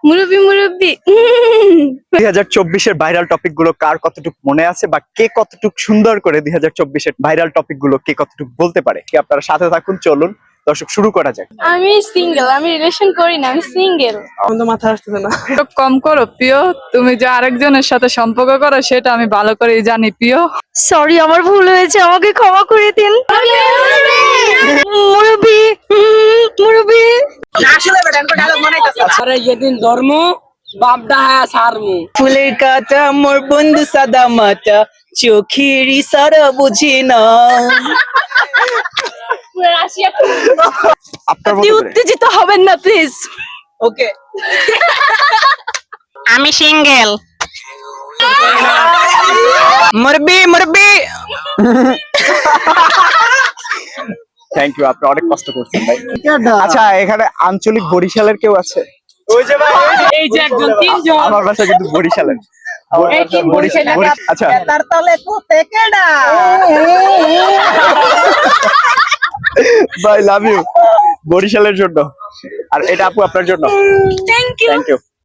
মুরব্বি মুরব্বি 2024-এর viral topic গুলো কার কতটুকু মনে আছে বা কে কতটুকু সুন্দর করে 2024-এর ভাইরাল টপিক গুলো কে কতটুকু বলতে পারে, কি আপনারা সাথে থাকুন, চলুন দর্শক শুরু করা যাক। আমি সিঙ্গেল, আমি রিলেশন করি না, আমি সিঙ্গেল। আমার তো মাথা আসতেছে না। একটু কম করো প্রিয়, তুমি যে আরেকজনের সাথে সম্পর্ক করো সেটা আমি ভালো করেই জানি প্রিয়। সরি, আমার ভুল হয়েছে, আমাকে ক্ষমা করে দিন। মুরব্বি মুরব্বি আরে যেদিন ধর্ম বাপডা হায়া সারমু। ফুলের কাটা মোর বন্ধু সাদা মাটা চোখের ইশারা বুঝি না। আপনার আপনি মতো করে। উত্তেজিত হবেন না প্লিজ। ওকে, আমি সিঙ্গেল। মুরবি মুরবি। থ্যাংক ইউ, আপনি অনেক কষ্ট করছেন ভাই। আচ্ছা, এখানে আঞ্চলিক বরিশালের কেউ আছে? এই যে একজন তিনজন। আমার বাসা কিন্তু বরিশালের। আচ্ছা, তার তলে কোতে কেডা? ভাই লাভ ইউ বরিশালের জন্য। আর এটা আপু আপনার জন্য। Thank you. Thank you.